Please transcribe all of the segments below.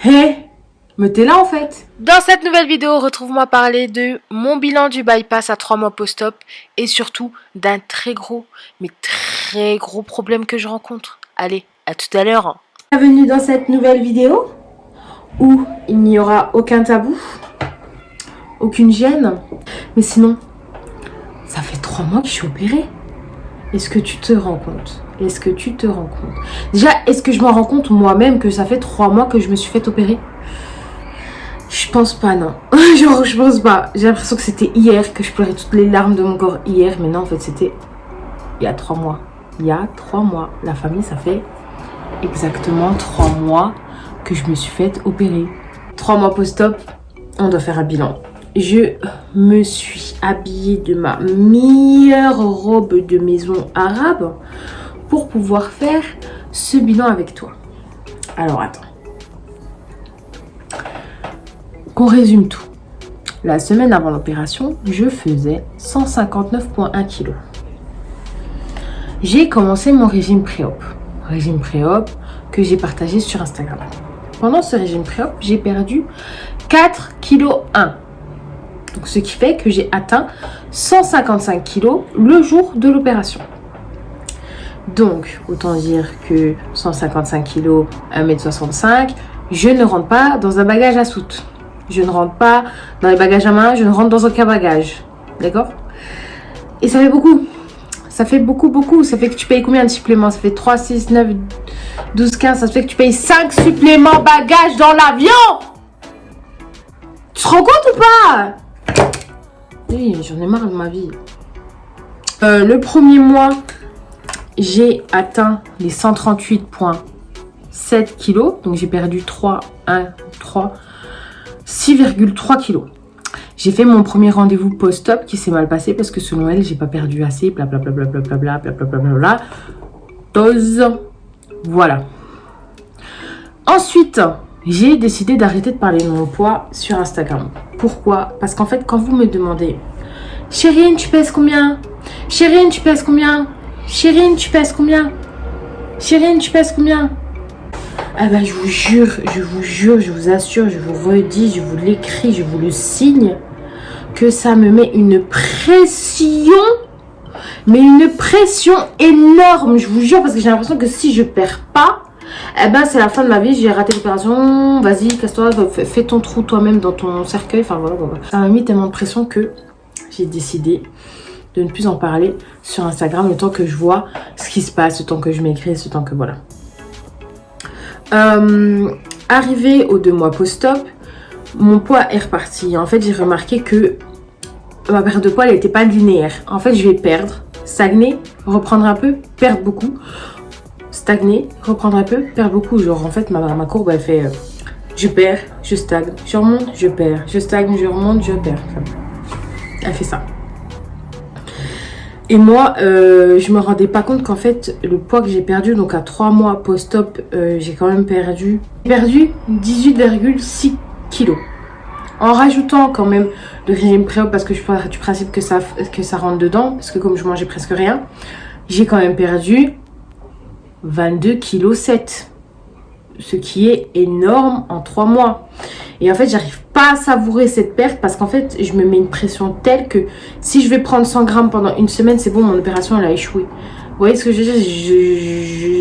Hé, mais t'es là en fait. Dans cette nouvelle vidéo, retrouve-moi parler de mon bilan du bypass à 3 mois post-op et surtout d'un très gros, mais très gros problème que je rencontre. Allez, à tout à l'heure. Bienvenue dans cette nouvelle vidéo où il n'y aura aucun tabou, aucune gêne. Mais sinon, ça fait 3 mois que je suis opérée. Est-ce que tu te rends compte? Est-ce que tu te rends compte? Déjà, est-ce que je me rends compte moi-même que ça fait 3 mois que je me suis fait opérer? Je pense pas, non. Genre, je pense pas. J'ai l'impression que c'était hier, que je pleurais toutes les larmes de mon corps hier. Mais non, en fait, c'était il y a 3 mois. Il y a 3 mois. La famille, ça fait exactement 3 mois que je me suis fait opérer. 3 mois post-op, on doit faire un bilan. Je me suis habillée de ma meilleure robe de maison arabe pour pouvoir faire ce bilan avec toi. Alors, attends. Qu'on résume tout. La semaine avant l'opération, je faisais 159,1 kg. J'ai commencé mon régime pré-op. Régime pré-op que j'ai partagé sur Instagram. Pendant ce régime pré-op, j'ai perdu 4,1 kg. Donc, ce qui fait que j'ai atteint 155 kg le jour de l'opération. Donc, autant dire que 155 kg, 1m65, je ne rentre pas dans un bagage à soute. Je ne rentre pas dans les bagages à main, je ne rentre dans aucun bagage. D'accord? Et ça fait beaucoup. Ça fait beaucoup. Ça fait que tu payes combien de suppléments? Ça fait 3, 6, 9, 12, 15. Ça fait que tu payes 5 suppléments bagages dans l'avion. Tu te rends compte ou pas? Oui, j'en ai marre de ma vie. Le premier mois, j'ai atteint les 138,7 kg. Donc, j'ai perdu 6,3 kg. J'ai fait mon premier rendez-vous post-op qui s'est mal passé parce que selon elle, j'ai pas perdu assez, blablabla. Voilà. Ensuite, j'ai décidé d'arrêter de parler de mon poids sur Instagram. Pourquoi? Parce qu'en fait, quand vous me demandez « Chérine, tu pèses combien? Chérine, tu pèses combien? Chérine, tu pèses combien? Chérine, tu pèses combien ?» Ah ben, je vous jure, je vous assure, je vous redis, je vous l'écris, je vous le signe, que ça me met une pression, mais une pression énorme, je vous jure, parce que j'ai l'impression que si je perds pas, eh ben c'est la fin de ma vie, j'ai raté l'opération, vas-y, casse-toi, fais ton trou toi-même dans ton cercueil, enfin voilà. Ça m'a mis tellement de pression que j'ai décidé de ne plus en parler sur Instagram le temps que je vois ce qui se passe, le temps que je m'écris, le temps que voilà. Arrivé aux 2 mois post-op, mon poids est reparti. En fait, j'ai remarqué que ma perte de poids, elle n'était pas linéaire. En fait, je vais perdre, stagner, reprendre un peu, perdre beaucoup. Stagner, reprendre un peu, perdre beaucoup. Genre, en fait, ma courbe, elle fait je perds, je stagne, je remonte, je perds, je stagne, je remonte, je perds. Enfin, elle fait ça. Et moi, je me rendais pas compte qu'en fait, le poids que j'ai perdu, donc à 3 mois post-op, j'ai quand même perdu 18,6 kilos. En rajoutant quand même le régime pré-op, parce que je pars du principe que ça rentre dedans, parce que comme je mangeais presque rien, j'ai quand même perdu 22,7 kg. Ce qui est énorme en 3 mois. Et en fait, j'arrive pas à savourer cette perte parce qu'en fait, je me mets une pression telle que si je vais prendre 100 grammes pendant une semaine, c'est bon, mon opération, elle a échoué. Vous voyez ce que je veux dire?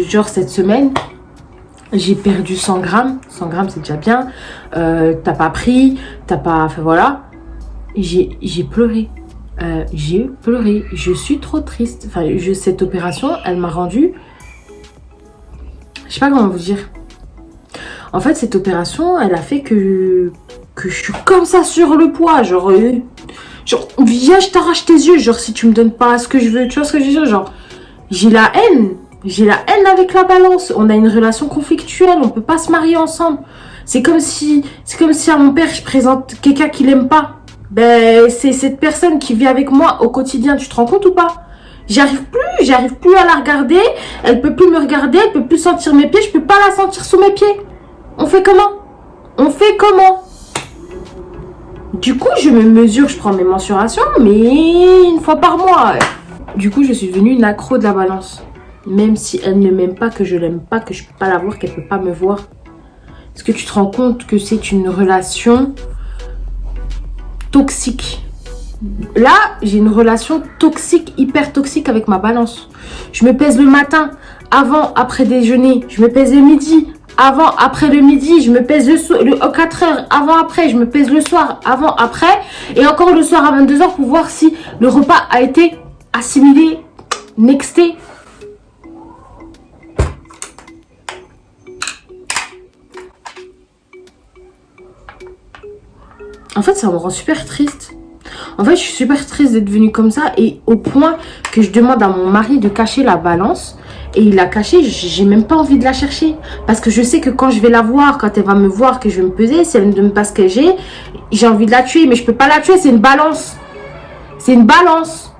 Genre, cette semaine, j'ai perdu 100 grammes. 100 grammes, c'est déjà bien. T'as pas pris, t'as pas... Enfin, voilà. J'ai pleuré. J'ai pleuré. Je suis trop triste. Enfin, cette opération, elle m'a rendu... Je sais pas comment vous dire. En fait, cette opération, elle a fait que je suis comme ça sur le poids. Genre, viens, je t'arrache tes yeux. Genre, si tu me donnes pas ce que je veux, tu vois ce que je veux dire? Genre, j'ai la haine. J'ai la haine avec la balance. On a une relation conflictuelle. On peut pas se marier ensemble. C'est comme si à mon père, je présente quelqu'un qu'il aime pas. Ben, c'est cette personne qui vit avec moi au quotidien. Tu te rends compte ou pas? J'arrive plus à la regarder. Elle peut plus me regarder. Elle peut plus sentir mes pieds. Je peux pas la sentir sous mes pieds. On fait comment? Du coup, je me mesure, je prends mes mensurations, mais une fois par mois. Du coup, je suis devenue une accro de la balance. Même si elle ne m'aime pas, que je l'aime pas, que je peux pas la voir, qu'elle peut pas me voir. Est-ce que tu te rends compte que c'est une relation toxique? Là, j'ai une relation toxique, hyper toxique avec ma balance. Je me pèse le matin, avant, après déjeuner. Je me pèse le midi, avant, après le midi. Je me pèse le 4 heures, avant, après. Je me pèse le soir, avant, après. Et encore le soir à 22 heures pour voir si le repas a été assimilé, nexté. En fait, ça me rend super triste. En fait, je suis super triste d'être venue comme ça et au point que je demande à mon mari de cacher la balance et il l'a cachée, j'ai même pas envie de la chercher parce que je sais que quand je vais la voir, quand elle va me voir que je vais me peser, si elle ne me donne pas ce que j'ai envie de la tuer mais je peux pas la tuer, c'est une balance. C'est une balance.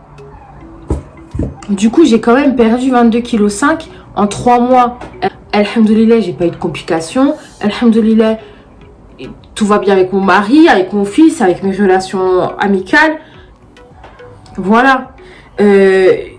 Du coup, j'ai quand même perdu 22,5 kg en 3 mois. Alhamdoulilah, j'ai pas eu de complications. Alhamdoulilah, tout va bien avec mon mari, avec mon fils, avec mes relations amicales. Voilà. Mais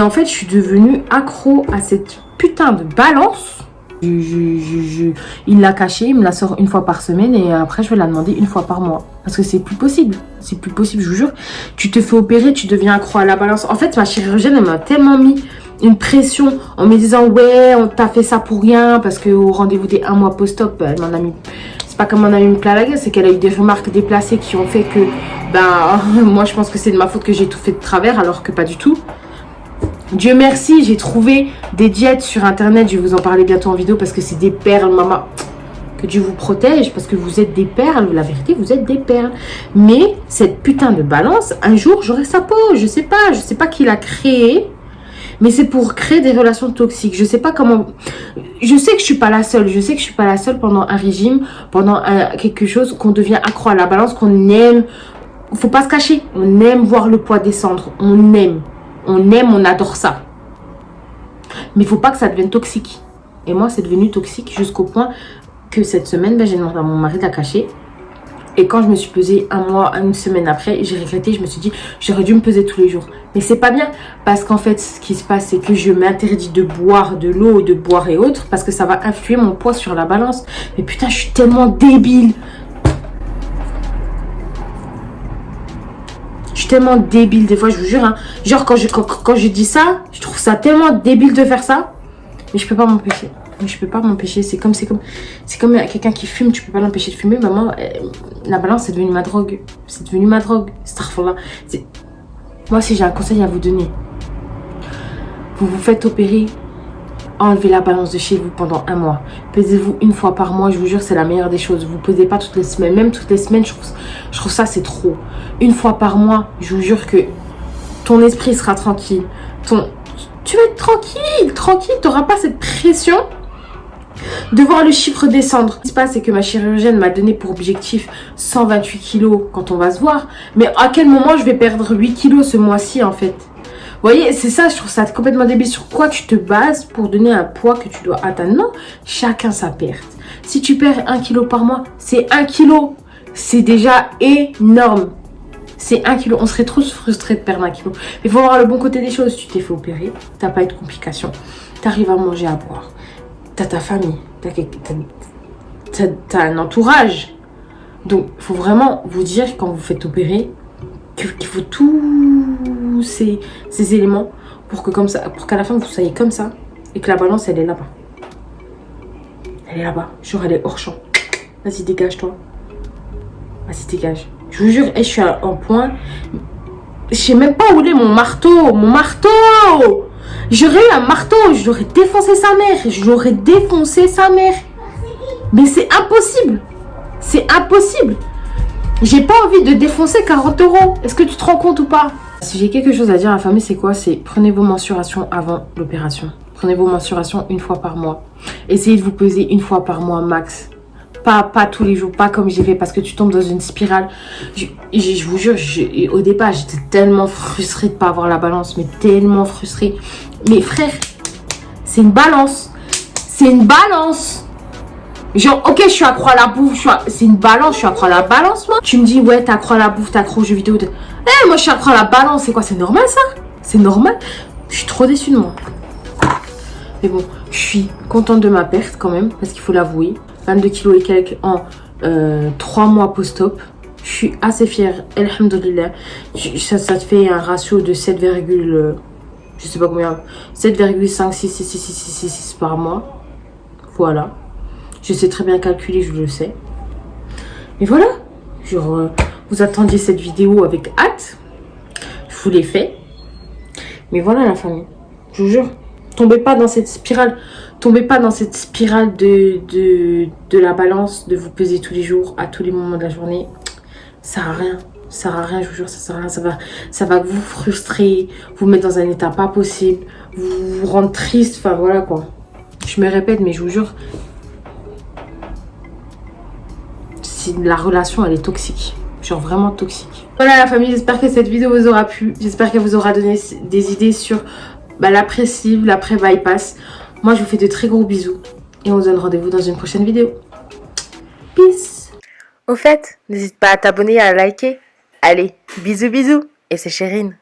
en fait, je suis devenue accro à cette putain de balance. Il l'a cachée, il me la sort une fois par semaine et après, je vais la demander une fois par mois. Parce que c'est plus possible. C'est plus possible, je vous jure. Tu te fais opérer, tu deviens accro à la balance. En fait, ma chirurgienne, elle m'a tellement mis une pression en me disant ouais, on t'a fait ça pour rien parce qu'au rendez-vous des 1 mois post-op, elle m'en a mis... C'est pas comme on a mis une claque à la gueule, c'est qu'elle a eu des remarques déplacées qui ont fait que, moi je pense que c'est de ma faute que j'ai tout fait de travers, alors que pas du tout. Dieu merci, j'ai trouvé des diètes sur internet, je vais vous en parler bientôt en vidéo parce que c'est des perles, maman. Que Dieu vous protège parce que vous êtes des perles, la vérité, vous êtes des perles. Mais cette putain de balance, un jour j'aurai sa peau, je sais pas qui l'a créée. Mais c'est pour créer des relations toxiques. Je sais pas comment... Je sais que je suis pas la seule. Je sais que je suis pas la seule pendant un régime, pendant quelque chose qu'on devient accro à la balance, qu'on aime. Faut pas se cacher. On aime voir le poids descendre. On aime. On adore ça. Mais il faut pas que ça devienne toxique. Et moi, c'est devenu toxique jusqu'au point que cette semaine, j'ai demandé à mon mari de la cacher. Et quand je me suis pesée 1 mois, 1 semaine après, j'ai regretté, je me suis dit, j'aurais dû me peser tous les jours. Mais c'est pas bien, parce qu'en fait, ce qui se passe, c'est que je m'interdis de boire de l'eau, de boire et autres, parce que ça va influer mon poids sur la balance. Mais putain, je suis tellement débile. Je suis tellement débile, des fois, je vous jure. Hein. Genre, quand je dis ça, je trouve ça tellement débile de faire ça, mais je peux pas m'empêcher. Je peux pas m'empêcher, c'est comme quelqu'un qui fume, tu peux pas l'empêcher de fumer. Maman, la balance c'est devenu ma drogue, Starfallah. Moi, si j'ai un conseil à vous donner, vous vous faites opérer, enlevez la balance de chez vous pendant 1 mois, pesez-vous 1 fois par mois, je vous jure, c'est la meilleure des choses. Vous pesez pas toutes les semaines, même toutes les semaines, je trouve ça c'est trop. 1 fois par mois, je vous jure que ton esprit sera tranquille, tu vas être tranquille, t'auras pas cette pression de voir le chiffre descendre. Ce qui se passe, c'est que ma chirurgienne m'a donné pour objectif 128 kilos quand on va se voir. Mais à quel moment je vais perdre 8 kilos ce mois-ci, en fait? Vous voyez, c'est ça, je trouve ça complètement débile. Sur quoi tu te bases pour donner un poids que tu dois atteindre? Non, chacun sa perte. Si tu perds 1 kilo par mois, c'est 1 kilo. C'est déjà énorme. C'est 1 kilo. On serait tous frustrés de perdre 1 kilo. Mais il faut voir le bon côté des choses. Tu t'es fait opérer, t'as pas eu de complications, t'arrives à manger, à boire. T'as ta famille, t'as un entourage. Donc, il faut vraiment vous dire quand vous faites opérer qu'il faut tous ces éléments pour qu'à la fin vous soyez comme ça et que la balance elle est là-bas. Elle est là-bas, genre elle est hors champ. Vas-y, dégage-toi. Vas-y, dégage. Je vous jure, je suis en point. Je sais même pas où est mon marteau. Mon marteau! J'aurais eu un marteau, je l'aurais défoncé sa mère. Mais c'est impossible. C'est impossible. J'ai pas envie de défoncer 40 €. Est-ce que tu te rends compte ou pas? Si j'ai quelque chose à dire à la famille, c'est quoi? C'est prenez vos mensurations avant l'opération. Prenez vos mensurations 1 fois par mois. Essayez de vous peser 1 fois par mois max. Pas tous les jours, pas comme j'ai fait, parce que tu tombes dans une spirale. Je vous jure, au départ, j'étais tellement frustrée de ne pas avoir la balance, mais tellement frustrée. Mais frère, c'est une balance. C'est une balance. Genre, ok, je suis accro à la bouffe, c'est une balance, je suis accro à la balance, moi. Tu me dis, ouais, t'es accro à la bouffe, t'es accro aux jeux vidéo. Moi, je suis accro à la balance, c'est quoi? C'est normal, ça? C'est normal? Je suis trop déçue de moi. Mais bon, Je suis contente de ma perte quand même, parce qu'il faut l'avouer. 22 kilos et quelques en 3 mois post-op. Je suis assez fière, alhamdoulilah. Ça te fait un ratio de 7, je sais pas combien, 7,566666 par mois. Voilà. Je sais très bien calculer, je le sais. Et voilà. Genre, vous attendiez cette vidéo avec hâte. Je vous l'ai fait. Mais voilà la famille. Je vous jure. Tombez pas dans cette spirale. Tombez pas dans cette spirale de la balance, de vous peser tous les jours, à tous les moments de la journée. Ça sert à rien. Ça sert à rien, je vous jure, ça sert à rien. Ça va vous frustrer, vous mettre dans un état pas possible, vous rendre triste, enfin voilà quoi. Je me répète, mais je vous jure, la relation, elle est toxique. Genre vraiment toxique. Voilà la famille, j'espère que cette vidéo vous aura plu. J'espère qu'elle vous aura donné des idées sur l'après-cible, l'après-bypass. Moi, je vous fais de très gros bisous. Et on se donne rendez-vous dans une prochaine vidéo. Peace. Au fait, n'hésite pas à t'abonner et à liker. Allez, bisous bisous. Et c'est Chérine.